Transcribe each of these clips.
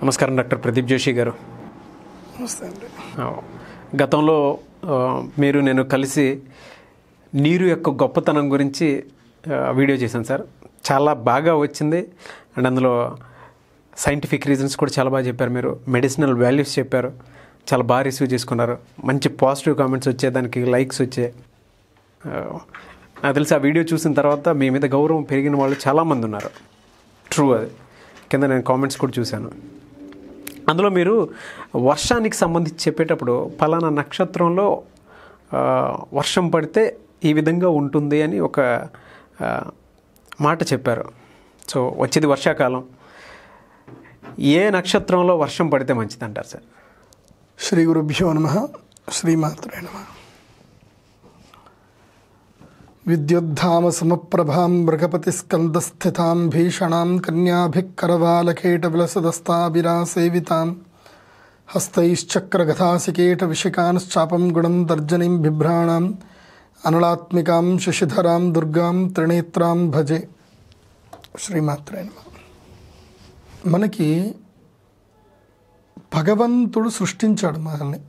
నమస్కారం డాక్టర్ ప్రదీప్ జోషి గారు. నమస్తే అండి. గతంలో మీరు నేను కలిసి నీరు యొక్క గొప్పతనం గురించి వీడియో చేశాను సార్. చాలా బాగా వచ్చింది అండ్ అందులో సైంటిఫిక్ రీజన్స్ కూడా చాలా బాగా చెప్పారు. మీరు మెడిసినల్ వాల్యూస్ చెప్పారు, చాలా బాగా రిసీవ్ చేసుకున్నారు. మంచి పాజిటివ్ కామెంట్స్ వచ్చాయి, దానికి లైక్స్ వచ్చాయి. నాకు తెలిసి ఆ వీడియో చూసిన తర్వాత మీ మీద గౌరవం పెరిగిన వాళ్ళు చాలామంది ఉన్నారు. ట్రూ, అది కింద నేను కామెంట్స్ కూడా చూశాను. అందులో మీరు వర్షానికి సంబంధించి చెప్పేటప్పుడు పలానా నక్షత్రంలో వర్షం పడితే ఈ విధంగా ఉంటుంది అని ఒక మాట చెప్పారు. సో వచ్చేది వర్షాకాలం, ఏ నక్షత్రంలో వర్షం పడితే మంచిది అంటారు సార్? శ్రీ గురుభ్యో నమః. శ్రీమాత్రే నమః. విద్యుద్ధామ సమప్రభాం మృగపతి స్కందస్థితాం భీషణాం కన్యాభిఃకరవాలకేట విలసదస్తాభిరాసేవితాం హస్తైశ్చక్రగథాసికేట విషికాంశ్చాపం గుణం తర్జనీం బిభ్రాణాం అనలాత్మికాం శశిధరాం దుర్గాం త్రినేత్రాం భజే. శ్రీమాత్రే నమః. మనకి భగవంతుడు సృష్టించాడు మనల్ని.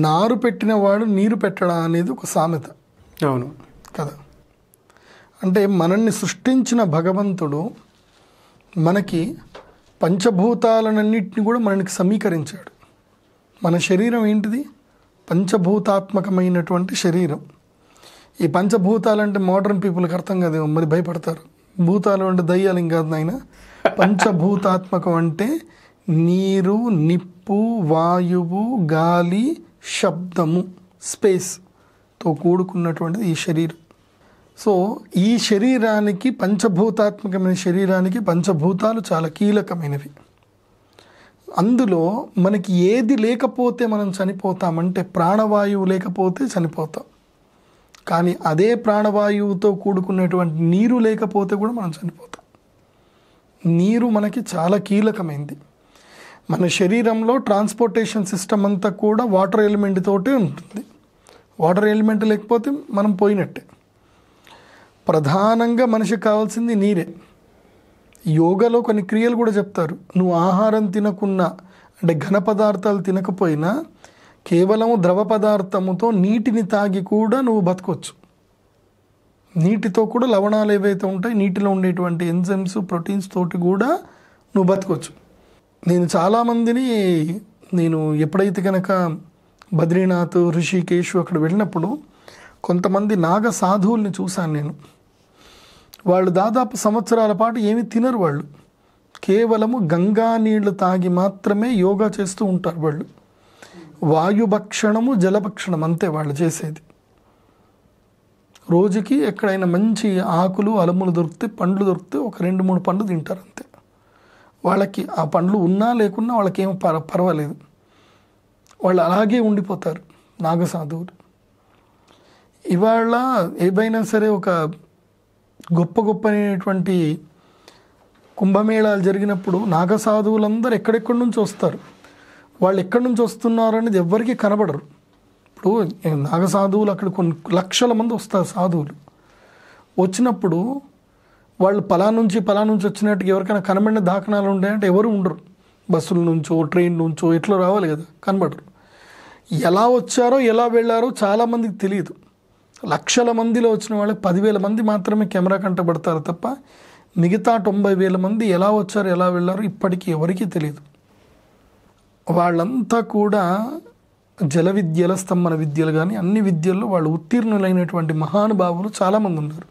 నారు పెట్టినవాడు నీరు పెట్టడా అనేది ఒక సామెత. అవును కదా. అంటే మనల్ని సృష్టించిన భగవంతుడు మనకి పంచభూతాలన్నింటినీ కూడా మనకి సమీకరించాడు. మన శరీరం ఏంటిది? పంచభూతాత్మకమైనటువంటి శరీరం. ఈ పంచభూతాలంటే మోడర్న్ పీపుల్కి అర్థం కాదేమో, మరి భయపడతారు. భూతాలు అంటే దయ్యాలు ఏం కాదు నాయన. పంచభూతాత్మకం అంటే నీరు, నిప్పు, వాయువు, గాలి, శబ్దము, స్పేస్తో కూడుకున్నటువంటిది ఈ శరీరం. సో ఈ శరీరానికి, పంచభూతాత్మకమైన శరీరానికి పంచభూతాలు చాలా కీలకమైనవి. అందులో మనకి ఏది లేకపోతే మనం చనిపోతామంటే ప్రాణవాయువు లేకపోతే చనిపోతాం. కానీ అదే ప్రాణవాయువుతో కూడుకున్నటువంటి నీరు లేకపోతే కూడా మనం చనిపోతాం. నీరు మనకి చాలా కీలకమైంది. మన శరీరంలో ట్రాన్స్పోర్టేషన్ సిస్టమ్ అంతా కూడా వాటర్ ఎలిమెంట్ తోటే ఉంటుంది. వాటర్ ఎలిమెంట్ లేకపోతే మనం పోయినట్టే. ప్రధానంగా మనిషికి కావాల్సింది నీరే. యోగాలో కొన్ని క్రియలు కూడా చెప్తారు. నువ్వు ఆహారం తినకున్నా, అంటే ఘన పదార్థాలు తినకపోయినా కేవలం ద్రవ పదార్థముతో నీటిని తాగి కూడా నువ్వు బతకొచ్చు. నీటితో కూడా లవణాలు ఏవైతే ఉంటాయి, నీటిలో ఉండేటువంటి ఎంజైమ్స్, ప్రోటీన్స్ తోటి కూడా నువ్వు బతకొచ్చు. నేను చాలామందిని ఎప్పుడైతే కనుక బద్రీనాథ్, ఋషికేశ్ అక్కడ వెళ్ళినప్పుడు కొంతమంది నాగ సాధువుల్ని చూశాను నేను. వాళ్ళు దాదాపు సంవత్సరాల పాటు ఏమీ తినరు. వాళ్ళు కేవలము గంగా నీళ్లు తాగి మాత్రమే యోగా చేస్తూ ఉంటారు. వాళ్ళు వాయుభక్షణము, జలభక్షణం అంతే వాళ్ళు చేసేది. రోజుకి ఎక్కడైనా మంచి ఆకులు, అలములు దొరికితే, పండ్లు దొరికితే ఒక 2-3 పండ్లు తింటారు అంతే. వాళ్ళకి ఆ పండ్లు ఉన్నా లేకున్నా వాళ్ళకేం పర్వాలేదు. వాళ్ళు అలాగే ఉండిపోతారు నాగసాధువులు. ఇవాళ ఏవైనా సరే ఒక గొప్ప కుంభమేళాలు జరిగినప్పుడు నాగసాధువులందరూ ఎక్కడెక్కడి నుంచి వస్తారు. వాళ్ళు ఎక్కడి నుంచి వస్తున్నారు అనేది ఎవ్వరికీ కనబడరు. ఇప్పుడు నాగసాధువులు అక్కడ కొన్ని లక్షల మంది వస్తారు. సాధువులు వచ్చినప్పుడు వాళ్ళు పలా నుంచి వచ్చినట్టుగా ఎవరికైనా కనబడిన దాఖనాలు ఉంటాయంటే ఎవరు ఉండరు. బస్సుల నుంచో, ట్రైన్ నుంచో ఎట్లా రావాలి కదా, కనబడరు. ఎలా వచ్చారో, ఎలా వెళ్ళారో చాలామందికి తెలియదు. లక్షల మందిలో వచ్చిన వాళ్ళకి 10,000 మంది మాత్రమే కెమెరా కంటబడతారు తప్ప మిగతా 90,000 మంది ఎలా వచ్చారో, ఎలా వెళ్ళారో ఇప్పటికీ ఎవరికీ తెలియదు. వాళ్ళంతా కూడా జల విద్యల, స్తంభన విద్యలు కానీ అన్ని విద్యల్లో వాళ్ళు ఉత్తీర్ణులైనటువంటి మహానుభావులు చాలామంది ఉన్నారు.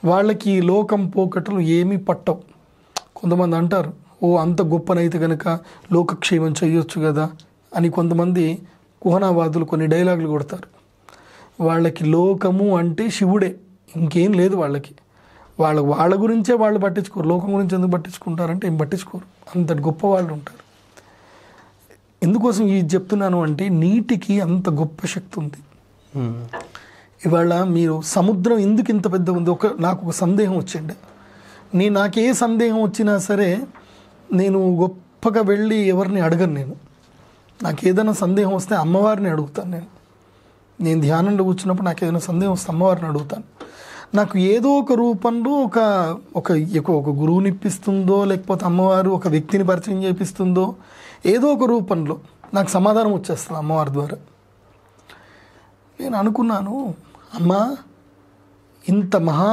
వాళ్ళకి ఈ లోకం పోకటలు ఏమీ పట్టవు. కొంతమంది అంటారు, ఓ అంత గొప్పనైతే కనుక లోకక్షేమం చేయొచ్చు కదా అని కొంతమంది కుహనావాదులు కొన్ని డైలాగులు కొడతారు. వాళ్ళకి లోకము అంటే శివుడే, ఇంకేం లేదు వాళ్ళకి. వాళ్ళ గురించే వాళ్ళు పట్టించుకోరు. లోకం గురించి ఎందుకు పట్టించుకుంటారంటే ఏం పట్టించుకోరు. అంతటి గొప్ప వాళ్ళు ఉంటారు. ఎందుకోసం ఇది చెప్తున్నాను అంటే నీటికి అంత గొప్ప శక్తి ఉంది. ఇవాళ మీరు సముద్రం ఎందుకు ఇంత పెద్ద ఉంది? నాకు ఒక సందేహం వచ్చిండే. నాకే సందేహం వచ్చినా సరే నేను గొప్పగా వెళ్ళి ఎవరిని అడగను. నాకు ఏదైనా సందేహం వస్తే అమ్మవారిని అడుగుతాను. నేను ధ్యానంలో కూర్చున్నప్పుడు నాకు ఏదైనా సందేహం వస్తే అమ్మవారిని అడుగుతాను. నాకు ఏదో ఒక రూపంలో ఒక ఒక ఒక గురువుని ఇప్పిస్తుందో, లేకపోతే అమ్మవారు ఒక వ్యక్తిని పరిచయం చేపిస్తుందో, ఏదో ఒక రూపంలో నాకు సమాధానం వచ్చేస్తుంది అమ్మవారి ద్వారా. నేను అనుకున్నాను, అమ్మా ఇంత మహా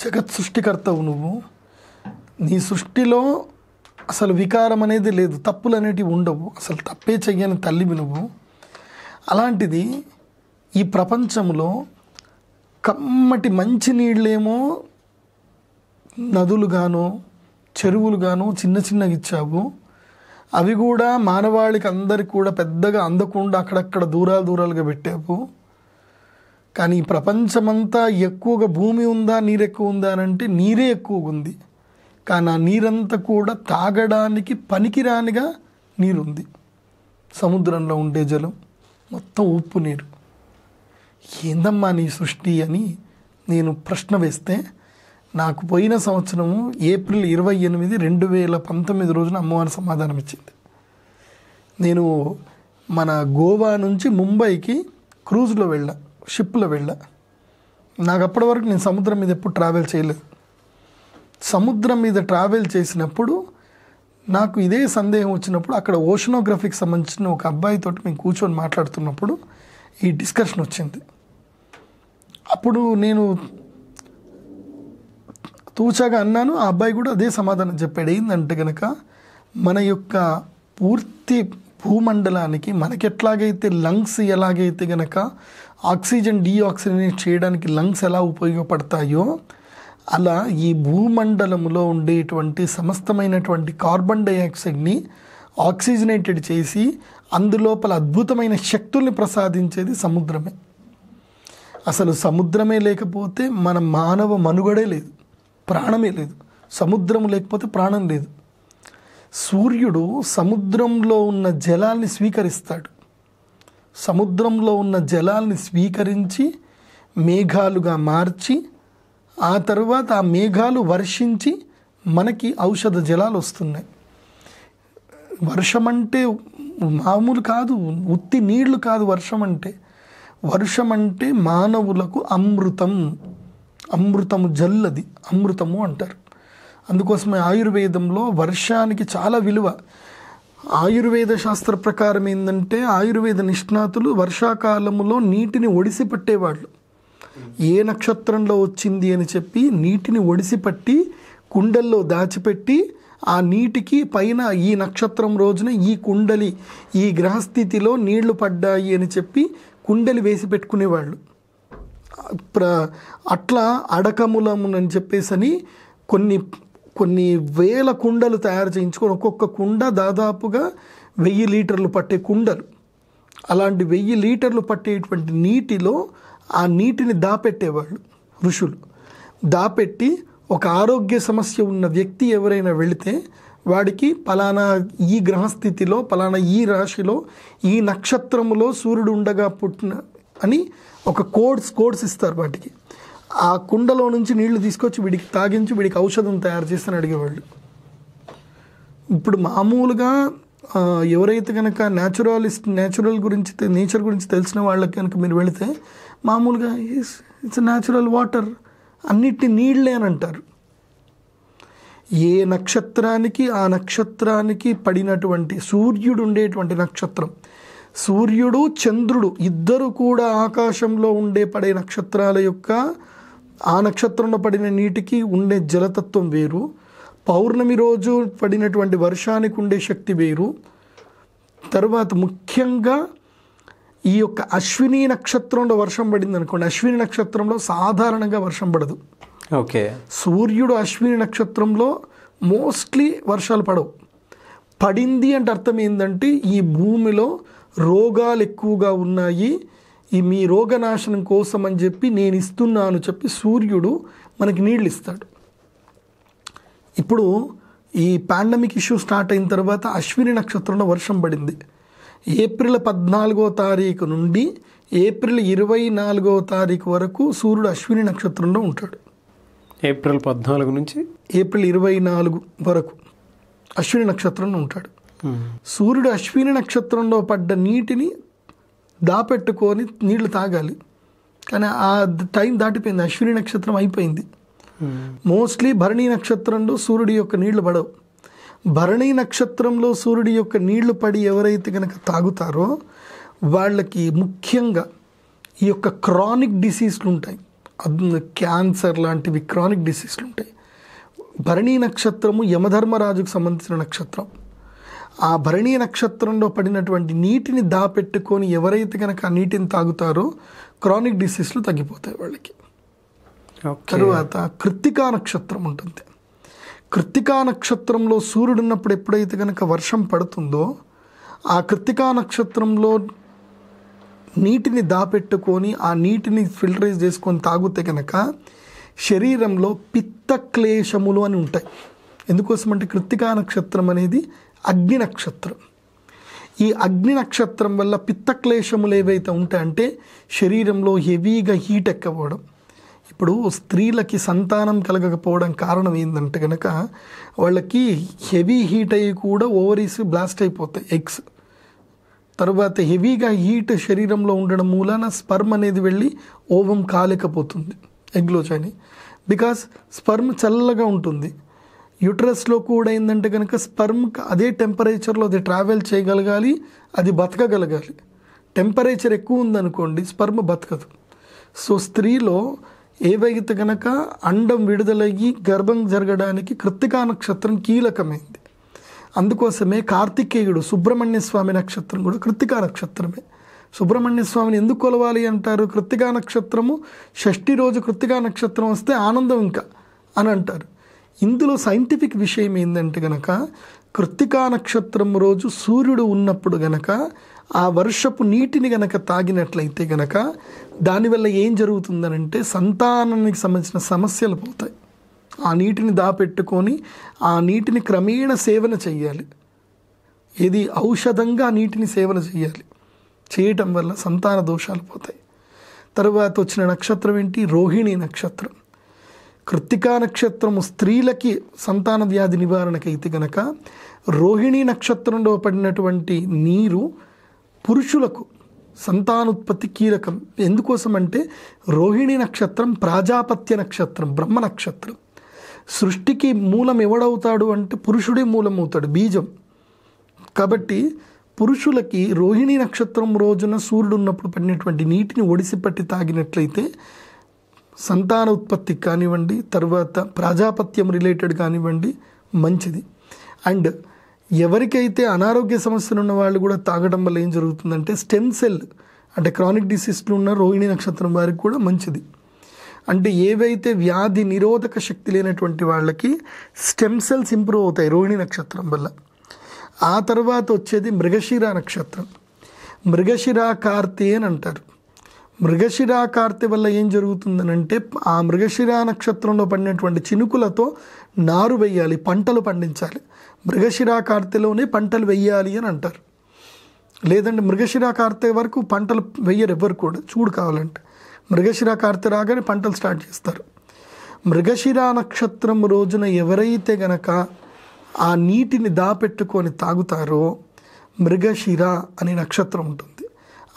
జగత్ సృష్టికర్తవు నువ్వు, నీ సృష్టిలో అసలు వికారం అనేది లేదు, తప్పులు అనేటివి ఉండవు, అసలు తప్పే చెయ్యని తల్లివి నువ్వు. అలాంటిది ఈ ప్రపంచంలో కమ్మటి మంచి నీళ్ళేమో నదులుగానో చెరువులుగానో చిన్న చిన్నగా ఇచ్చావు. అవి కూడా మానవాళికి అందరికి కూడా పెద్దగా అందకుండా అక్కడక్కడ దూరాలుగా పెట్టావు. కానీ ఈ ప్రపంచమంతా ఎక్కువగా భూమి ఉందా, నీరు ఎక్కువ ఉందా అని అంటే నీరే ఎక్కువగా ఉంది. కానీ ఆ నీరంతా కూడా తాగడానికి పనికిరానిగా నీరుంది. సముద్రంలో ఉండే జలం మొత్తం ఉప్పు నీరు. ఏందమ్మా నీ సృష్టి అని నేను ప్రశ్న వేస్తే, నాకు పోయిన సంవత్సరము ఏప్రిల్ 28, 2019 రోజున అమ్మవారి సమాధానం ఇచ్చింది. నేను మన గోవా నుంచి ముంబైకి క్రూజ్లో వెళ్ళా, షిప్లో వెళ్ళా. నాకు అప్పటి వరకు నేను సముద్రం మీద ఎప్పుడు ట్రావెల్ చేయలేదు. సముద్రం మీద ట్రావెల్ చేసినప్పుడు నాకు ఇదే సందేహం వచ్చినప్పుడు అక్కడ ఓషనోగ్రఫీకి సంబంధించిన ఒక అబ్బాయితో మేము కూర్చొని మాట్లాడుతున్నప్పుడు ఈ డిస్కషన్ వచ్చింది. అప్పుడు నేను తూచాగా అన్నాను, ఆ అబ్బాయి కూడా అదే సమాధానం చెప్పాడు. ఏంటంటే కనుక మన యొక్క పూర్తి భూమండలానికి మనకి ఎట్లాగైతే లంగ్స్ ఎలాగైతే కనుక ఆక్సిజన్ డీఆక్సిజనేట్ చేయడానికి లంగ్స్ ఎలా ఉపయోగపడతాయో, అలా ఈ భూమండలంలో ఉండేటువంటి సమస్తమైనటువంటి కార్బన్ డైఆక్సైడ్ని ఆక్సిజనేటెడ్ చేసి అందులోపల అద్భుతమైన శక్తుల్ని ప్రసాదించేది సముద్రమే. అసలు సముద్రమే లేకపోతే మన మానవ మనుగడే లేదు, ప్రాణమే లేదు. సముద్రం లేకపోతే ప్రాణం లేదు. సూర్యుడు సముద్రంలో ఉన్న జలాల్ని స్వీకరిస్తాడు. సముద్రంలో ఉన్న జలాల్ని స్వీకరించి మేఘాలుగా మార్చి, ఆ తర్వాత ఆ మేఘాలు వర్షించి మనకి ఔషధ జలాలు వస్తున్నాయి. వర్షం అంటే మామూలు కాదు, ఉత్తి నీళ్లు కాదు. వర్షం అంటే మానవులకు అమృతము జల్లది, అమృతము అంటారు. అందుకోసమే ఆయుర్వేదంలో వర్షానికి చాలా విలువ. ఆయుర్వేద శాస్త్ర ప్రకారం ఏంటంటే, ఆయుర్వేద నిష్ణాతులు వర్షాకాలంలో నీటిని ఒడిసి పట్టేవాళ్ళు. ఏ నక్షత్రంలో వచ్చింది అని చెప్పి నీటిని ఒడిసిపట్టి కుండల్లో దాచిపెట్టి, ఆ నీటికి పైన ఈ నక్షత్రం రోజున ఈ కుండలి ఈ గ్రహస్థితిలో నీళ్లు పడ్డాయి అని చెప్పి కుండలి వేసి పెట్టుకునేవాళ్ళు. అట్లా అడకములమునని చెప్పేసని కొన్ని వేల కుండలు తయారు చేయించుకొని, ఒక్కొక్క కుండ దాదాపుగా 1000 లీటర్లు పట్టే కుండలు. అలాంటి 1000 లీటర్లు పట్టేటువంటి నీటిలో ఆ నీటిని దాపెట్టేవాళ్ళు ఋషులు. దాపెట్టి ఒక ఆరోగ్య సమస్య ఉన్న వ్యక్తి ఎవరైనా వెళితే వాడికి పలానా ఈ గ్రహస్థితిలో, పలానా ఈ రాశిలో, ఈ నక్షత్రములో సూర్యుడు ఉండగా పుట్టిన అని ఒక కోడ్స్ ఇస్తారు వాటికి. ఆ కుండలో నుంచి నీళ్లు తీసుకొచ్చి వీడికి తాగించి వీడికి ఔషధం తయారు చేస్తని అడిగేవాళ్ళు. ఇప్పుడు మామూలుగా ఎవరైతే కనుక నేచురల్ గురించి, నేచర్ గురించి తెలిసిన వాళ్ళకి కనుక మీరు వెళితే మామూలుగా ఇట్స్ న్యాచురల్ వాటర్, అన్నిటి నీళ్ళే అని అంటారు. ఏ నక్షత్రానికి ఆ నక్షత్రానికి పడినటువంటి, సూర్యుడు ఉండేటువంటి నక్షత్రం, సూర్యుడు చంద్రుడు ఇద్దరు కూడా ఆకాశంలో పడే నక్షత్రాల యొక్క ఆ నక్షత్రంలో పడిన నీటికి ఉండే జలతత్వం వేరు. పౌర్ణమి రోజు పడినటువంటి వర్షానికి ఉండే శక్తి వేరు. తర్వాత ముఖ్యంగా ఈ యొక్క అశ్విని నక్షత్రంలో వర్షం పడింది అనుకోండి, అశ్విని నక్షత్రంలో సాధారణంగా వర్షం పడదు. ఓకే. సూర్యుడు అశ్విని నక్షత్రంలో మోస్ట్లీ వర్షాలు పడవు. పడింది అంటే అర్థం ఏంటంటే, ఈ భూమిలో రోగాలు ఎక్కువగా ఉన్నాయి, ఈ మీ రోగనాశనం కోసం అని చెప్పి నేను ఇస్తున్నాను చెప్పి సూర్యుడు మనకి నీళ్ళు ఇస్తాడు. ఇప్పుడు ఈ పాండమిక్ ఇష్యూ స్టార్ట్ అయిన తర్వాత అశ్విని నక్షత్రంలో వర్షం పడింది. ఏప్రిల్ 14వ తారీఖు నుండి ఏప్రిల్ 24వ తారీఖు వరకు సూర్యుడు అశ్విని నక్షత్రంలో ఉంటాడు. ఏప్రిల్ 14 నుంచి ఏప్రిల్ 24 వరకు అశ్విని నక్షత్రంలో ఉంటాడు. సూర్యుడు అశ్విని నక్షత్రంలో పడ్డ నీటిని దాపెట్టుకొని నీళ్లు తాగాలి. కానీ ఆ టైం దాటిపోయింది, అశ్విని నక్షత్రం అయిపోయింది. మోస్ట్లీ భరణి నక్షత్రంలో సూర్యుడి యొక్క నీళ్లు పడవు. భరణి నక్షత్రంలో సూర్యుడి యొక్క నీళ్లు పడి ఎవరైతే కనుక తాగుతారో వాళ్ళకి ముఖ్యంగా ఈ యొక్క క్రానిక్ డిసీజ్లు ఉంటాయి, క్యాన్సర్ లాంటివి క్రానిక్ డిసీజ్లు ఉంటాయి. భరణి నక్షత్రము యమధర్మరాజుకు సంబంధించిన నక్షత్రం. ఆ భరణి నక్షత్రంలో పడినటువంటి నీటిని దాపెట్టుకొని ఎవరైతే కనుక ఆ నీటిని తాగుతారో క్రానిక్ డిసీజ్లు తగ్గిపోతాయి వాళ్ళకి. తరువాత కృత్తికా నక్షత్రం ఉంటుంది. కృత్తికా నక్షత్రంలో సూర్యుడు ఉన్నప్పుడు ఎప్పుడైతే కనుక వర్షం పడుతుందో ఆ కృత్తికా నక్షత్రంలో నీటిని దాపెట్టుకొని ఆ నీటిని ఫిల్టరైజ్ చేసుకొని తాగితే కనుక శరీరంలో పిత్త క్లేశములు అని ఉంటాయి. ఎందుకోసమంటే కృత్తికా నక్షత్రం అనేది అగ్ని నక్షత్రం. ఈ అగ్ని నక్షత్రం వల్ల పిత్త క్లేశములు ఏవైతే ఉంటాయంటే శరీరంలో హెవీగా హీట్ ఎక్కకపోవడం. ఇప్పుడు స్త్రీలకి సంతానం కలగకపోవడం కారణం ఏంటంటే కనుక వాళ్ళకి హెవీ హీట్ అయ్యి కూడా ఓవరీస్ బ్లాస్ట్ అయిపోతాయి, ఎగ్స్. తర్వాత హెవీగా హీట్ శరీరంలో ఉండడం మూలాన స్పర్మ్ అనేది వెళ్ళి ఓవం కాలేకపోతుంది ఎగ్లో చని. బికాస్ స్పర్మ్ చల్లగా ఉంటుంది. యూట్రస్లో కూడా ఏంటంటే కనుక స్పర్మ్ అదే టెంపరేచర్లో అది ట్రావెల్ చేయగలగాలి, అది బతకగలగాలి. టెంపరేచర్ ఎక్కువ ఉందనుకోండి స్పర్మ్ బతకదు. సో స్త్రీలో ఏవైతే కనుక అండం విడుదలయ్యి గర్భం జరగడానికి కృత్తికా నక్షత్రం కీలకమైంది. అందుకోసమే కార్తికేయుడు సుబ్రహ్మణ్య స్వామి నక్షత్రం కూడా కృత్తికా నక్షత్రమే. సుబ్రహ్మణ్య స్వామిని ఎందుకు కొలవాలి అంటారు? కృత్తికా నక్షత్రము షష్ఠి రోజు కృత్తికా నక్షత్రం వస్తే ఆనందం ఇంకా అని అంటారు. ఇందులో సైంటిఫిక్ విషయం ఏంటంటే గనక కృత్తికా నక్షత్రం రోజు సూర్యుడు ఉన్నప్పుడు గనక ఆ వర్షపు నీటిని గనక తాగినట్లయితే గనక దానివల్ల ఏం జరుగుతుందనంటే సంతానానికి సంబంధించిన సమస్యలు పోతాయి. ఆ నీటిని దాపెట్టుకొని ఆ నీటిని క్రమేణ సేవన చెయ్యాలి. ఇది ఔషధంగా ఆ నీటిని సేవన చేయాలి. చేయటం వల్ల సంతాన దోషాలు పోతాయి. తర్వాత వచ్చిన నక్షత్రం ఏంటి? రోహిణి నక్షత్రం. కృత్తికా నక్షత్రము స్త్రీలకి సంతాన వ్యాధి నివారణకైతే గనక రోహిణి నక్షత్రంలో పడినటువంటి నీరు పురుషులకు సంతానోత్పత్తి కీలకం. ఎందుకోసం అంటే రోహిణి నక్షత్రం ప్రాజాపత్య నక్షత్రం, బ్రహ్మ నక్షత్రం. సృష్టికి మూలం ఎవడవుతాడు అంటే పురుషుడే మూలం అవుతాడు, బీజం. కాబట్టి పురుషులకి రోహిణి నక్షత్రం రోజున సూర్యుడు ఉన్నప్పుడు పడినటువంటి నీటిని ఒడిసిపట్టి తాగినట్లయితే సంతాన ఉత్పత్తికి కానివ్వండి, తర్వాత ప్రాజాపత్యం రిలేటెడ్ కానివ్వండి మంచిది. అండ్ ఎవరికైతే అనారోగ్య సమస్యలు ఉన్న వాళ్ళు కూడా తాగడం వల్ల ఏం జరుగుతుందంటే స్టెమ్ సెల్ అంటే క్రానిక్ డిసీజ్లు ఉన్న రోహిణి నక్షత్రం వారికి కూడా మంచిది. అంటే ఏవైతే వ్యాధి నిరోధక శక్తి లేనటువంటి వాళ్ళకి స్టెమ్ సెల్స్ ఇంప్రూవ్ అవుతాయి రోహిణి నక్షత్రం వల్ల. ఆ తర్వాత వచ్చేది మృగశిర నక్షత్రం. మృగశిర కార్తె అని అంటారు. మృగశిర కార్తె వల్ల ఏం జరుగుతుందనంటే ఆ మృగశిర నక్షత్రంలో పడినటువంటి చినుకులతో నారు వేయాలి, పంటలు పండించాలి. మృగశిర కార్తెలోనే పంటలు వెయ్యాలి అని అంటారు. లేదంటే మృగశిర కార్తె వరకు పంటలు వెయ్యరు ఎవరు కూడా. చూడు కావాలంటే మృగశిర కార్తె రాగానే పంటలు స్టార్ట్ చేస్తారు. మృగశిర నక్షత్రం రోజున ఎవరైతే గనక ఆ నీటిని దాపెట్టుకొని తాగుతారో మృగశిర అనే నక్షత్రం ఉంటుంది.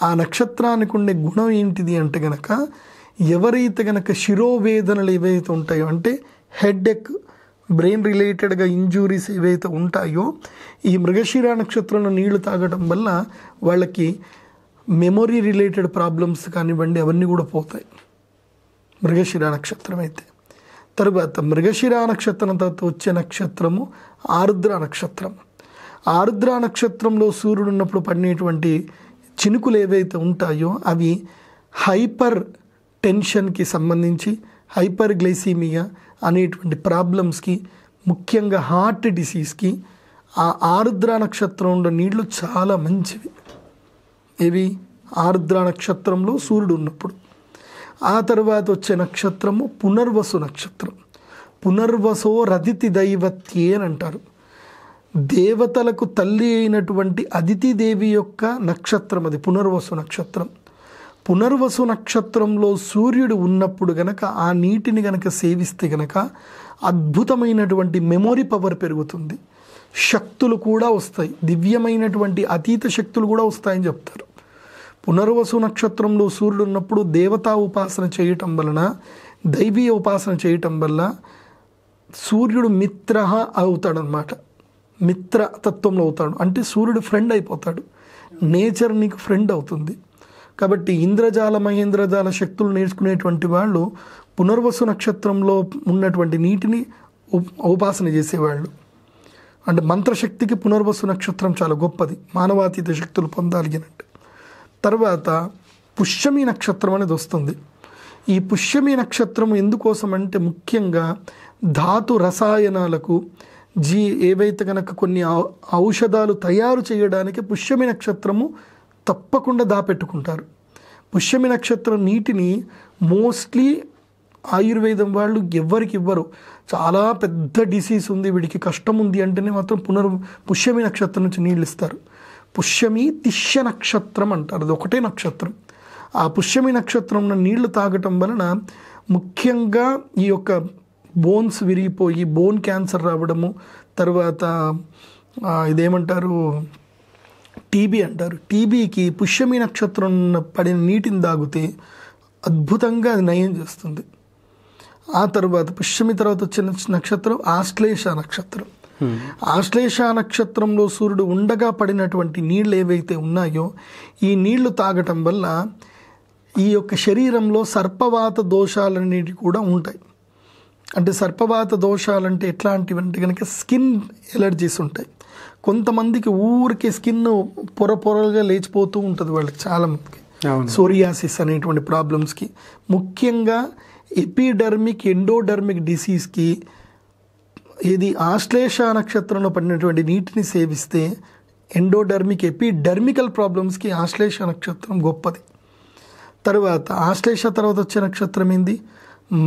ఆ నక్షత్రానికి ఉండే గుణం ఏంటిది అంటే గనక ఎవరైతే గనక శిరోవేదనలు ఏవైతే ఉంటాయో అంటే హెడ్ఏక్, బ్రెయిన్ రిలేటెడ్గా ఇంజూరీస్ ఏవైతే ఉంటాయో ఈ మృగశిర నక్షత్రంలో నీళ్లు తాగడం వల్ల వాళ్ళకి మెమొరీ రిలేటెడ్ ప్రాబ్లమ్స్ కానివ్వండి అవన్నీ కూడా పోతాయి మృగశిర నక్షత్రం అయితే. తర్వాత మృగశిర నక్షత్రం తర్వాత వచ్చే నక్షత్రము ఆరుద్ర నక్షత్రం. ఆరుద్ర నక్షత్రంలో సూర్యుడు ఉన్నప్పుడు పడినటువంటి చినుకులు ఏవైతే ఉంటాయో అవి హైపర్ టెన్షన్కి సంబంధించి హైపర్ గ్లైసీమియా అనేటువంటి ప్రాబ్లమ్స్కి, ముఖ్యంగా హార్ట్ డిసీజ్కి ఆ ఆరుద్ర నక్షత్రంలో నీళ్లు చాలా మంచివి. ఇవి ఆరుద్ర నక్షత్రంలో సూర్యుడు ఉన్నప్పుడు. ఆ తర్వాత వచ్చే నక్షత్రము పునర్వసు నక్షత్రం. పునర్వసో రదితి దైవత్యే అని అంటారు. దేవతలకు తల్లి అయినటువంటి అదితిదేవి యొక్క నక్షత్రం అది పునర్వసు నక్షత్రం. పునర్వసు నక్షత్రంలో సూర్యుడు ఉన్నప్పుడు గనక ఆ నీటిని గనక సేవిస్తే గనక అద్భుతమైనటువంటి మెమొరీ పవర్ పెరుగుతుంది, శక్తులు కూడా వస్తాయి, దివ్యమైనటువంటి అతీత శక్తులు కూడా వస్తాయని చెప్తారు. పునర్వసు నక్షత్రంలో సూర్యుడు ఉన్నప్పుడు దేవతా ఉపాసన చేయటం వలన, దైవీయ ఉపాసన చేయటం వల్ల సూర్యుడు మిత్ర అవుతాడనమాట. మిత్ర తత్వంలో అవుతాడు అంటే సూర్యుడు ఫ్రెండ్ అయిపోతాడు, నేచర్ నీకు ఫ్రెండ్ అవుతుంది. కాబట్టి ఇంద్రజాల మహేంద్రజాల శక్తులు నేర్చుకునేటువంటి వాళ్ళు పునర్వసు నక్షత్రంలో ఉన్నటువంటి నీటిని ఉపాసన చేసేవాళ్ళు. అంటే మంత్రశక్తికి పునర్వసు నక్షత్రం చాలా గొప్పది, మానవాతీత శక్తులు పొందాలి అన్నట్టు. తర్వాత పుష్యమి నక్షత్రం అనేది వస్తుంది. ఈ పుష్యమి నక్షత్రం ఎందుకోసం అంటే ముఖ్యంగా ధాతు రసాయనాలకు ఏవైతే కనుక కొన్ని ఔషధాలు తయారు చేయడానికి పుష్యమి నక్షత్రము తప్పకుండా దాపెట్టుకుంటారు. పుష్యమి నక్షత్రం నీటిని మోస్ట్లీ ఆయుర్వేదం వాళ్ళు ఎవ్వరికి ఇవ్వరు. చాలా పెద్ద డిసీజ్ ఉంది, వీడికి కష్టం ఉంది అంటేనే మాత్రం పుష్యమి నక్షత్రం నుంచి నీళ్ళు ఇస్తారు. పుష్యమి తిష్య నక్షత్రం అంటారు, అది ఒకటే నక్షత్రం. ఆ పుష్యమి నక్షత్రంలో నీళ్లు తాగటం వలన ముఖ్యంగా ఈ యొక్క బోన్స్ విరిగిపోయి బోన్ క్యాన్సర్ రావడము, తర్వాత ఇదేమంటారు టీబీ అంటారు. టీబీకి పుష్యమి నక్షత్రం పడిన నీటిని తాగితే అద్భుతంగా అది నయం చేస్తుంది. ఆ తర్వాత పుష్యమి తర్వాత వచ్చిన నక్షత్రం ఆశ్లేష నక్షత్రం. ఆశ్లేష నక్షత్రంలో సూర్యుడు ఉండగా పడినటువంటి నీళ్ళు ఏవైతే ఉన్నాయో ఈ నీళ్లు తాగటం వల్ల ఈ యొక్క శరీరంలో సర్పవాత దోషాలనేవి కూడా ఉంటాయి. అంటే సర్పవాత దోషాలంటే ఎట్లాంటివి అంటే కనుక స్కిన్ ఎలర్జీస్ ఉంటాయి. కొంతమందికి ఊరికే స్కిన్ పొరగా లేచిపోతూ ఉంటుంది వాళ్ళకి, చాలామందికి సోరియాసిస్ అనేటువంటి ప్రాబ్లమ్స్కి, ముఖ్యంగా ఎపిడర్మిక్ ఎండోడర్మిక్ డిసీజ్కి ఇది ఆశ్లేష నక్షత్రంలో పడినటువంటి నీటిని సేవిస్తే ఎండోడర్మిక్ ఎపిడర్మికల్ ప్రాబ్లమ్స్కి ఆశ్లేష నక్షత్రం గొప్పది. తర్వాత ఆశ్లేష తర్వాత వచ్చే నక్షత్రం ఏంది?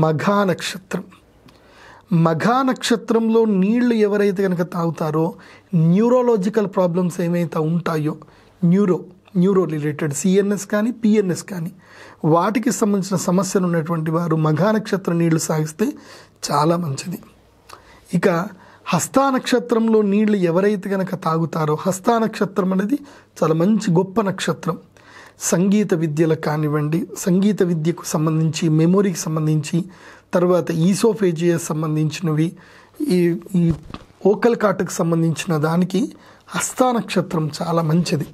మఘా నక్షత్రం. మఘా నక్షత్రంలో నీళ్లు ఎవరైతే కనుక తాగుతారో న్యూరోలాజికల్ ప్రాబ్లమ్స్ ఏమైతే ఉంటాయో న్యూరో రిలేటెడ్ సిఎన్ఎస్ కానీ పిఎన్ఎస్ కానీ వాటికి సంబంధించిన సమస్యలు ఉన్నటువంటి వారు మఘా నక్షత్రం నీళ్లు సాగిస్తే చాలా మంచిది. ఇక హస్తా నక్షత్రంలో నీళ్లు ఎవరైతే కనుక తాగుతారో, హస్తా నక్షత్రం అనేది చాలా మంచి గొప్ప నక్షత్రం. సంగీత విద్యలకు కానివ్వండి, సంగీత విద్యకు సంబంధించి, మెమొరీకి సంబంధించి, తర్వాత ఈసోఫేజియస్ సంబంధించినవి, ఈ ఓకల్ కార్ట్కి సంబంధించిన దానికి హస్తా నక్షత్రం చాలా మంచిది.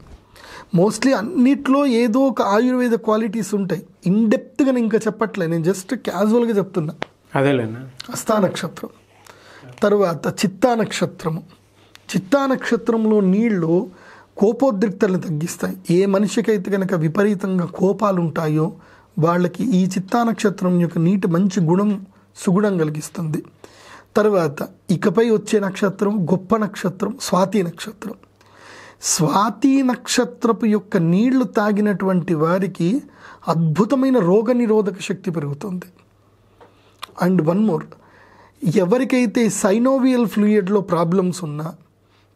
మోస్ట్లీ అన్నిట్లో ఏదో ఒక ఆయుర్వేద క్వాలిటీస్ ఉంటాయి. ఇన్డెప్త్గా నేను ఇంకా చెప్పట్లే, నేను జస్ట్ క్యాజువల్గా చెప్తున్నా. అదేలేనా హస్తా నక్షత్రం. తర్వాత చిత్తా నక్షత్రము. చిత్తా నక్షత్రంలో నీళ్లు కోపోద్రిక్తలను తగ్గిస్తాయి. ఏ మనిషికైతే కనుక విపరీతంగా కోపాలు ఉంటాయో వాళ్ళకి ఈ చిత్తా నక్షత్రం యొక్క నీటి మంచి సుగుణం కలిగిస్తుంది. తర్వాత ఇకపై వచ్చే నక్షత్రం గొప్ప నక్షత్రం స్వాతి నక్షత్రం. స్వాతి నక్షత్రపు యొక్క నీళ్లు తాగినటువంటి వారికి అద్భుతమైన రోగ నిరోధక శక్తి పెరుగుతుంది. అండ్ వన్ మోర్, ఎవరికైతే సైనోవియల్ ఫ్లూయిడ్లో ప్రాబ్లమ్స్ ఉన్నా,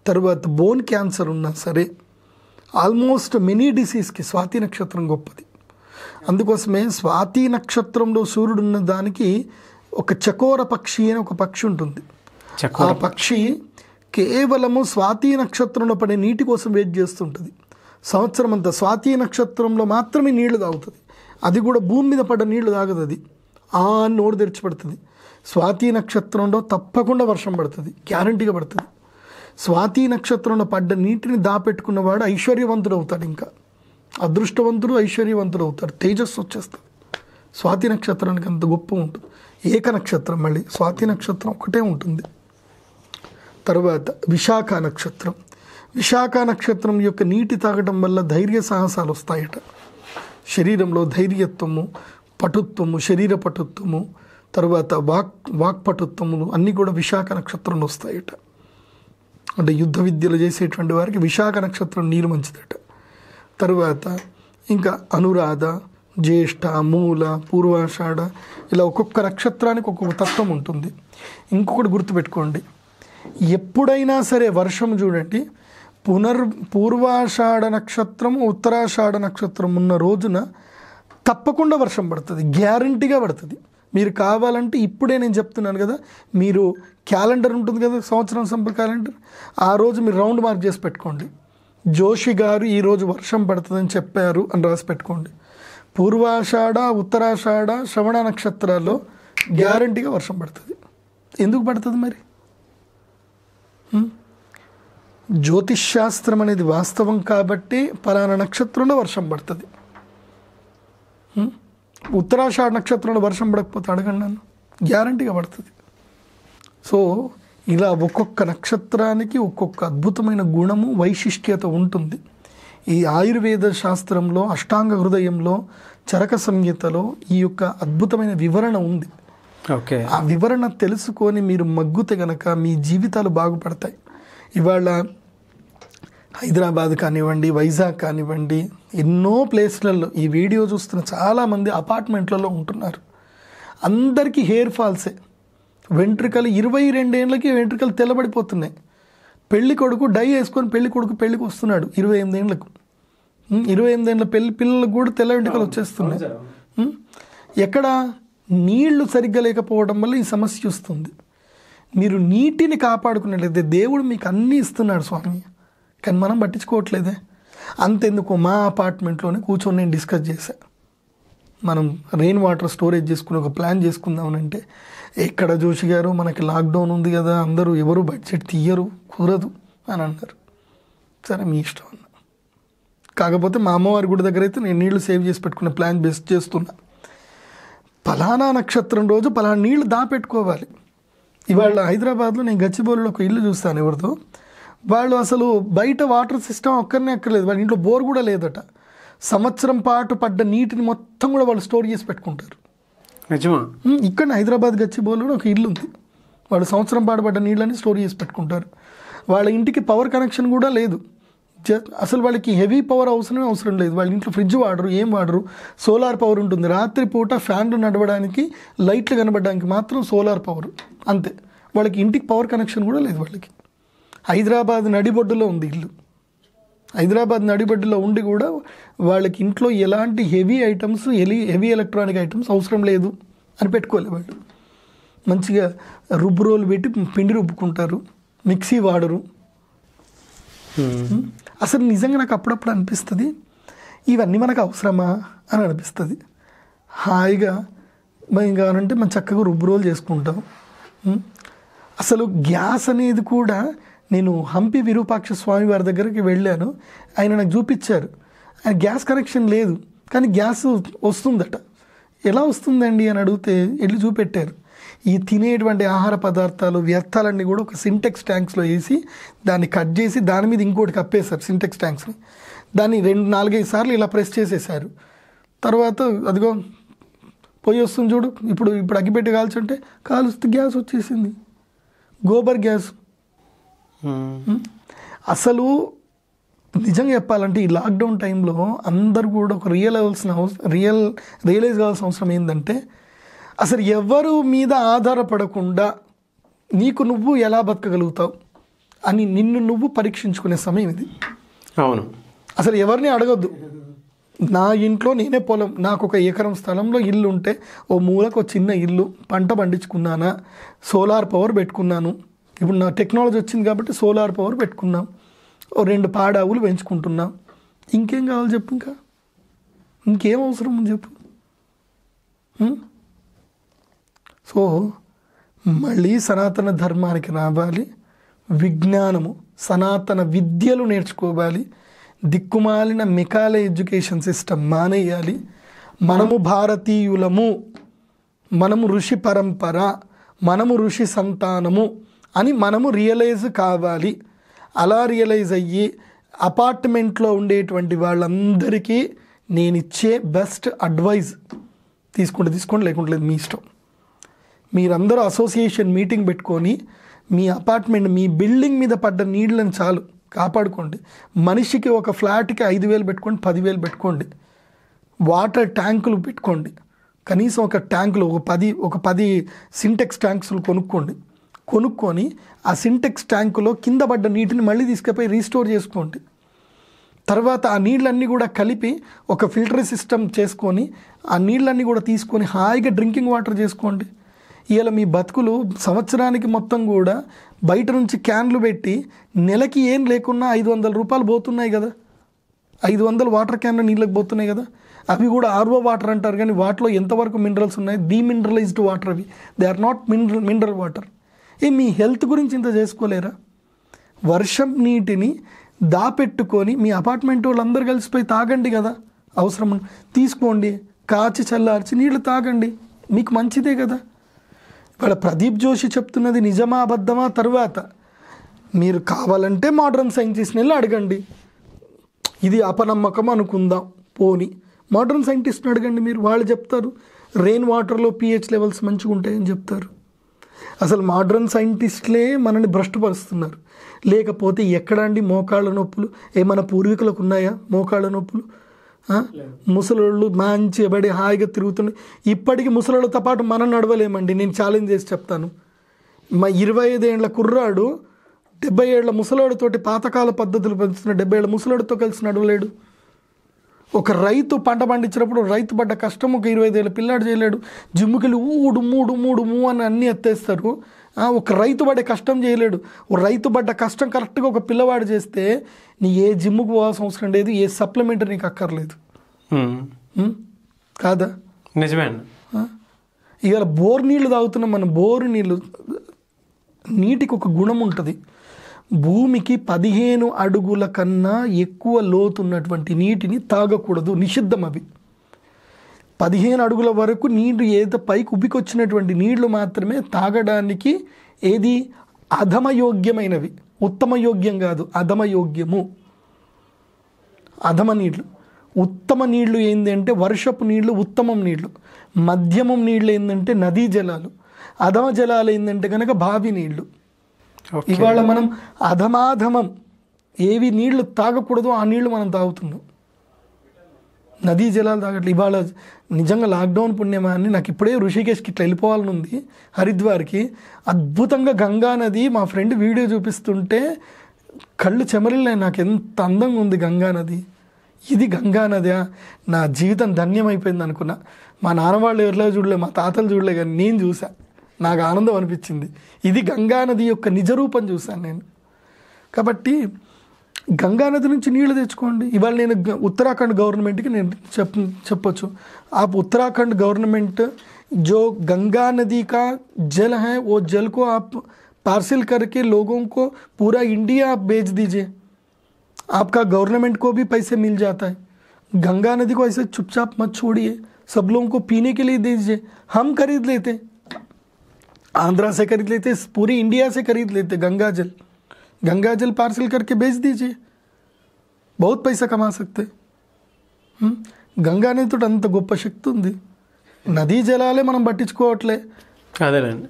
తర్వాత బోన్ క్యాన్సర్ ఉన్నా సరే, ఆల్మోస్ట్ మెనీ డిసీజ్కి స్వాతి నక్షత్రం గొప్పది. అందుకోసమే స్వాతి నక్షత్రంలో సూర్యుడు ఉన్న దానికి ఒక చకోర పక్షి అని ఒక పక్షి ఉంటుంది. ఆ పక్షి కేవలము స్వాతి నక్షత్రంలో పడే నీటి కోసం వెయిట్ చేస్తుంటుంది. సంవత్సరం అంతా స్వాతి నక్షత్రంలో మాత్రమే నీళ్లు తాగుతుంది. అది కూడా భూమి మీద పడ్డ నీళ్లు తాగదు, అది నోరు తెరిచిపడుతుంది. స్వాతి నక్షత్రంలో తప్పకుండా వర్షం పడుతుంది, గ్యారంటీగా పడుతుంది. స్వాతి నక్షత్రంలో పడ్డ నీటిని దాపెట్టుకున్నవాడు ఐశ్వర్యవంతుడు అవుతాడు, ఇంకా అదృష్టవంతుడు ఐశ్వర్యవంతుడు అవుతాడు, తేజస్సు వచ్చేస్తాడు. స్వాతి నక్షత్రానికి అంత గొప్ప ఉంటుంది. ఏక నక్షత్రం, మళ్ళీ స్వాతి నక్షత్రం ఒకటే ఉంటుంది. తర్వాత విశాఖ నక్షత్రం. విశాఖ నక్షత్రం యొక్క నీటి తాగటం వల్ల ధైర్య సాహసాలు వస్తాయట. శరీరంలో ధైర్యత్వము, పటుత్వము, శరీర పటుత్వము, తర్వాత వాక్పటుత్వములు అన్నీ కూడా విశాఖ నక్షత్రంలో వస్తాయట. అంటే యుద్ధ విద్యలు చేసేటువంటి వారికి విశాఖ నక్షత్రం నీరు మంచిదట. తర్వాత ఇంకా అనురాధ, జ్యేష్ఠ, మూల, పూర్వాషాఢ, ఇలా ఒక్కొక్క నక్షత్రానికి ఒక్కొక్క తత్వం ఉంటుంది. ఇంకొకటి గుర్తుపెట్టుకోండి, ఎప్పుడైనా సరే వర్షం చూడండి, పూర్వాషాఢ నక్షత్రం ఉత్తరాషాఢ నక్షత్రం ఉన్న రోజున తప్పకుండా వర్షం పడుతుంది, గ్యారంటీగా పడుతుంది. మీరు కావాలంటే ఇప్పుడే నేను చెప్తున్నాను కదా, మీరు క్యాలెండర్ ఉంటుంది కదా, సంవత్సరం సంపద క్యాలెండర్, ఆ రోజు మీరు రౌండ్ మార్క్ చేసి పెట్టుకోండి. జోషి గారు ఈరోజు వర్షం పడుతుందని చెప్పారు అని రాసి పెట్టుకోండి. పూర్వాషాఢ, ఉత్తరాషాఢ, శ్రవణ నక్షత్రాల్లో గ్యారంటీగా వర్షం పడుతుంది. ఎందుకు పడుతుంది మరి? జ్యోతిష్ శాస్త్రం అనేది వాస్తవం కాబట్టి పలానా నక్షత్రంలో వర్షం పడుతుంది. ఉత్తరాషాఢ నక్షత్రంలో వర్షం పడకపోతే అడగండి నన్ను, గ్యారంటీగా పడుతుంది. సో ఇలా ఒక్కొక్క నక్షత్రానికి ఒక్కొక్క అద్భుతమైన గుణము, వైశిష్ట్యత ఉంటుంది. ఈ ఆయుర్వేద శాస్త్రంలో, అష్టాంగ హృదయంలో, చరక సంహితలో ఈ యొక్క అద్భుతమైన వివరణ ఉంది. ఓకే, ఆ వివరణ తెలుసుకొని మీరు మగ్గుతే గనక మీ జీవితాలు బాగుపడతాయి. ఇవాళ హైదరాబాద్ కానివ్వండి, వైజాగ్ కానివ్వండి, ఎన్నో ప్లేస్లలో ఈ వీడియో చూస్తున్న చాలామంది అపార్ట్మెంట్లలో ఉంటున్నారు. అందరికీ హెయిర్ ఫాల్సే. వెంట్రుకలు 22 ఏళ్ళకి వెంట్రుకలు తెల్లబడిపోతున్నాయి. పెళ్లి కొడుకు డై వేసుకొని పెళ్లికి వస్తున్నాడు 28 ఏళ్ళకు. 28 ఏళ్ళ పిల్లలకు కూడా తెల్ల వెంట్రుకలు వచ్చేస్తున్నాయి. ఎక్కడ? నీళ్లు సరిగ్గా లేకపోవడం వల్ల ఈ సమస్య వస్తుంది. మీరు నీటిని కాపాడుకున్నట్లయితే దేవుడు మీకు అన్నీ ఇస్తున్నాడు స్వామి, కానీ మనం పట్టించుకోవట్లేదే. అంతెందుకు, మా అపార్ట్మెంట్లోనే కూర్చొని నేను డిస్కస్ చేశాను. మనం రెయిన్ వాటర్ స్టోరేజ్ చేసుకుని ఒక ప్లాన్ చేసుకుందామనంటే, ఎక్కడ జోషి గారు మనకి లాక్డౌన్ ఉంది కదా, అందరూ ఎవరు బడ్జెట్ తీయరు, కుదరదు అని అన్నారు. సరే మీ ఇష్టం అన్న. కాకపోతే మా అమ్మవారి గుడి దగ్గర అయితే నేను నీళ్లు సేవ్ చేసి పెట్టుకునే ప్లాన్ బెస్ట్ చేస్తున్నా. పలానా నక్షత్రం రోజు పలానా నీళ్లు దాపెట్టుకోవాలి. ఇవాళ హైదరాబాద్లో నేను గచ్చిబౌలిలో ఒక ఇల్లు చూస్తాను ఎవరితో, వాళ్ళు అసలు బయట వాటర్ సిస్టమ్ ఒక్కరినే ఎక్కర్లేదు, వాళ్ళ ఇంట్లో బోర్ కూడా లేదట. సంవత్సరం పాటు పడ్డ నీటిని మొత్తం కూడా వాళ్ళు స్టోర్ చేసి పెట్టుకుంటారు. నిజమా? ఇక్కడ హైదరాబాద్ గచ్చిబౌలిలో ఒక ఇల్లు ఉంది, వాళ్ళు సంవత్సరం పాటు పడ్డ నీళ్ళని స్టోర్ చేసి పెట్టుకుంటారు. వాళ్ళ ఇంటికి పవర్ కనెక్షన్ కూడా లేదు. అసలు వాళ్ళకి హెవీ పవర్ అవసరం లేదు. వాళ్ళ ఇంట్లో ఫ్రిడ్జ్ వాడరు, ఏం వాడరు. సోలార్ పవర్ ఉంటుంది. రాత్రి పూట ఫ్యాన్లు నడవడానికి, లైట్లు కనబడడానికి మాత్రం సోలార్ పవర్, అంతే. వాళ్ళకి ఇంటికి పవర్ కనెక్షన్ కూడా లేదు వాళ్ళకి. హైదరాబాద్ నడిబొడ్డులో ఉంది ఇల్లు. హైదరాబాద్ నడిబొడ్డులో ఉండి కూడా వాళ్ళకి ఇంట్లో ఎలాంటి హెవీ ఎలక్ట్రానిక్ ఐటమ్స్ అవసరం లేదు అని పెట్టుకోలేదు వాళ్ళు. మంచిగా రుబ్బు రోలు పెట్టి పిండి రుబ్బుకుంటారు, మిక్సీ వాడరు. అసలు నిజంగా నాకు అప్పుడప్పుడు అనిపిస్తుంది, ఇవన్నీ మనకు అవసరమా అని అనిపిస్తుంది. హాయిగా మేము కావాలంటే మనం చక్కగా రుబ్బు రోలు చేసుకుంటాం. అసలు గ్యాస్ అనేది కూడా, నేను హంపి విరూపాక్ష స్వామి వారి దగ్గరికి వెళ్ళాను, ఆయన నాకు చూపించారు. ఆయన గ్యాస్ కనెక్షన్ లేదు కానీ గ్యాస్ వస్తుందట. ఎలా వస్తుందండి అని అడిగితే వెళ్ళి చూపెట్టారు. ఈ తినేటువంటి ఆహార పదార్థాలు, వ్యర్థాలన్నీ కూడా ఒక సింటెక్స్ ట్యాంక్స్లో వేసి దాన్ని కట్ చేసి దాని మీద ఇంకోటి కప్పేశారు సింటెక్స్ ట్యాంక్స్ని. దాన్ని 4-5 సార్లు ఇలా ప్రెస్ చేసేసారు. తర్వాత అదిగో పొయ్యి వస్తుంది చూడు, ఇప్పుడు అగ్గిపెట్టి కాల్చుంటే కాలుస్తే గ్యాస్ వచ్చేసింది, గోబర్ గ్యాస్. అసలు నిజంగా చెప్పాలంటే ఈ లాక్డౌన్ టైంలో అందరూ కూడా ఒక రియలైజ్ కావాల్సిన అవసరం ఏంటంటే, అసలు ఎవరు మీద ఆధారపడకుండా నీకు నువ్వు ఎలా బతకగలుగుతావు అని నిన్ను నువ్వు పరీక్షించుకునే సమయం ఇది. అవును. అసలు ఎవరిని అడగొద్దు. నా ఇంట్లో నేనే పొలం, నాకు 1 ఎకరం స్థలంలో ఇల్లు ఉంటే ఓ మూలకు ఒక చిన్న ఇల్లు, పంట పండించుకున్నానా, సోలార్ పవర్ పెట్టుకున్నాను. ఇప్పుడు నా టెక్నాలజీ వచ్చింది కాబట్టి సోలార్ పవర్ పెట్టుకున్నాం, ఓ 2 పాడావులు పెంచుకుంటున్నాం. ఇంకేం కావాలి చెప్పు? ఇంకేం అవసరం ఉంది చెప్పు? సో మళ్ళీ సనాతన ధర్మానికి రావాలి, విజ్ఞానము, సనాతన విద్యలు నేర్చుకోవాలి, దిక్కుమాలిన మెకాల ఎడ్యుకేషన్ సిస్టమ్ మానేయాలి. మనము భారతీయులము, మనము ఋషి పరంపర, మనము ఋషి సంతానము అని మనము రియలైజ్ కావాలి. అలా రియలైజ్ అయ్యి అపార్ట్మెంట్లో ఉండేటువంటి వాళ్ళందరికీ నేను ఇచ్చే బెస్ట్ అడ్వైజ్ తీసుకోండి, లేకుంటే లేదు, మీ ఇష్టం. మీరందరూ అసోసియేషన్ మీటింగ్ పెట్టుకొని మీ అపార్ట్మెంట్, మీ బిల్డింగ్ మీద పడ్డ నీళ్ళని చాలు కాపాడుకోండి. మనిషికి ఒక ఫ్లాట్కి 5,000 పెట్టుకోండి, 10,000 పెట్టుకోండి. వాటర్ ట్యాంకులు పెట్టుకోండి, కనీసం ఒక ట్యాంకులు ఒక 10 సింటెక్స్ ట్యాంక్స్లు కొనుక్కొని ఆ సింటెక్స్ ట్యాంకులో కింద పడ్డ నీటిని మళ్ళీ తీసుకుపోయి రీస్టోర్ చేసుకోండి. తర్వాత ఆ నీళ్ళన్నీ కూడా కలిపి ఒక ఫిల్టర్ సిస్టమ్ చేసుకొని ఆ నీళ్ళన్నీ కూడా తీసుకొని హాయిగా డ్రింకింగ్ వాటర్ చేసుకోండి. ఇవాళ మీ బతుకులు సంవత్సరానికి మొత్తం కూడా బయట నుంచి క్యాన్లు పెట్టి నెలకి ఏం లేకున్నా 500 రూపాయలు పోతున్నాయి కదా. 500 వాటర్ క్యాన్లు నీళ్ళకి పోతున్నాయి కదా. అవి కూడా ఆర్ఓ వాటర్ అంటారు, కానీ వాటిలో ఎంతవరకు మినరల్స్ ఉన్నాయి? డీమినరలైజ్డ్ వాటర్ అవి, they are not mineral water. మీ హెల్త్ గురించి ఇంత చేసుకోలేరా? వర్షం నీటిని దాపెట్టుకొని మీ అపార్ట్మెంట్ వాళ్ళందరూ కలిసిపోయి తాగండి కదా, అవసరం తీసుకోండి, కాచి చల్లార్చి నీళ్ళు తాగండి, మీకు మంచిదే కదా. ఇక్కడ ప్రదీప్ జోషి చెప్తున్నది నిజమా అబద్ధమా తర్వాత మీరు కావాలంటే మోడర్న్ సైంటిస్ట్ని వెళ్ళి అడగండి. ఇది అపనమ్మకం అనుకుందాం, పోని మోడర్న్ సైంటిస్ట్ని అడగండి మీరు, వాళ్ళు చెప్తారు రెయిన్ వాటర్లో pH లెవెల్స్ మంచిగా ఉంటాయని చెప్తారు. అసలు మోడర్న్ సైంటిస్టులే మనల్ని భ్రష్టుపరుస్తున్నారు. లేకపోతే ఎక్కడండి మోకాళ్ళ నొప్పులు? ఏమైనా పూర్వీకులకు ఉన్నాయా మోకాళ్ళ నొప్పులు? ముసలోళ్ళు మంచి బడి హాయిగా తిరుగుతుండే. ఇప్పటికీ ముసలోళ్ళతో పాటు మనం నడవలేమండి. నేను ఛాలెంజ్ చేసి చెప్తాను, మా 25 ఏళ్ల కుర్రాడు 70 ఏళ్ల ముసలోడితోటి పాతకాల పద్ధతులు పెంచుతున్న 70 ఏళ్ల ముసలోడితో కలిసి నడవలేడు. ఒక రైతు పంట పండించినప్పుడు రైతు పడ్డ కష్టం ఒక 25 ఏళ్ళ పిల్లాడు చేయలేడు. జిమ్ముకి వెళ్ళి ఊడు మూడు మూడు మూ అని అన్నీ ఎత్తేస్తారు. ఒక రైతు పడే కష్టం చేయలేడు. ఒక రైతు పడ్డ కష్టం కరెక్ట్గా ఒక పిల్లవాడు చేస్తే నీ ఏ జిమ్ముకు పోవాల్సిన అవసరం లేదు, ఏ సప్లిమెంట్ నీకు అక్కర్లేదు. కాదా? నిజమే. ఇవాళ బోర్ నీళ్ళు తాగుతున్నాం మనం. బోరు నీళ్ళు, నీటికి ఒక గుణం ఉంటుంది. భూమికి 15 అడుగుల కన్నా ఎక్కువ లోతున్నటువంటి నీటిని తాగకూడదు, నిషిద్ధం అవి. 15 అడుగుల వరకు నీళ్లు ఏదో పైకి ఉబ్బికొచ్చినటువంటి నీళ్లు మాత్రమే తాగడానికి ఏది అధమయోగ్యమైనవి. ఉత్తమ యోగ్యం కాదు, అధమయోగ్యము. అధమ నీళ్లు. ఉత్తమ నీళ్లు ఏంటంటే వర్షపు నీళ్లు, ఉత్తమం నీళ్లు. మధ్యమం నీళ్ళు ఏంటంటే నదీ జలాలు. అధమ జలాలు ఏంటంటే కనుక బావి నీళ్లు. ఇవాళ మనం అధమాధమం ఏవి నీళ్లు తాగకూడదో ఆ నీళ్లు మనం తాగుతున్నాం. నదీ జలాలు తాగట్లేదు. ఇవాళ నిజంగా లాక్డౌన్ పుణ్యమా అని నాకు ఇప్పుడే ఋషికేశ్కి ఇట్లా వెళ్ళిపోవాలని ఉంది, హరిద్వార్కి. అద్భుతంగా గంగా నది, మా ఫ్రెండ్ వీడియో చూపిస్తుంటే కళ్ళు చెమరిల్లాయి. నాకు ఎంత అందంగా ఉంది గంగా నది. ఇది గంగా నది, నా జీవితం ధన్యమైపోయింది అనుకున్నా. మా నాన్న వాళ్ళు ఎవరిలో చూడలే, మా తాతలు చూడలే, కానీ నేను చూసా, నాకు ఆనందం అనిపించింది. ఇది గంగా నది యొక్క నిజరూపం చూశాను నేను. కాబట్టి గంగానది నుంచి నీళ్లు తెచ్చుకోండి. ఇవాళ నేను ఉత్తరాఖండ్ గవర్నమెంట్కి నేను చెప్పొచ్చు, आप उत्तराखंड गवर्नमेंट जो गंगा नदी का जल है वो जल को आप पार्सल करके लोगों को पूरा इंडिया आप बेच दीजिए, आपका गवर्नमेंट को भी पैसे मिल जाता है. गंगा नदी को ऐसे चुपचाप मत छोड़िए, सब लोगों को पीने के लिए दीजिए. हम खरीद लेते, आंध्रा से खरीद लेते, पूरी इंडिया से खरीद लेते गंगा जल पार्सल करके बेच दीजिए, बहुत पैसा कमा सकते. గంగా నదితో అంత గొప్ప శక్తి ఉంది. నదీ జలాలే మనం పట్టించుకోవట్లే. అదేనండి.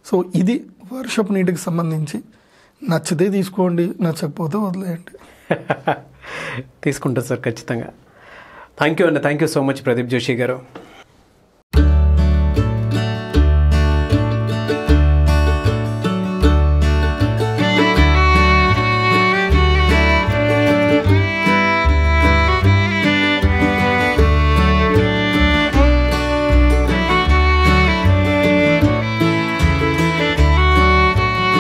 సో ఇది వర్షపు నీటికి సంబంధించి. నచ్చితే తీసుకోండి, నచ్చకపోతే వదిలేయండి. తీసుకుంటా సార్ ఖచ్చితంగా. థ్యాంక్ యూ అండి. Thank you so much Pradeep Joshi గారు.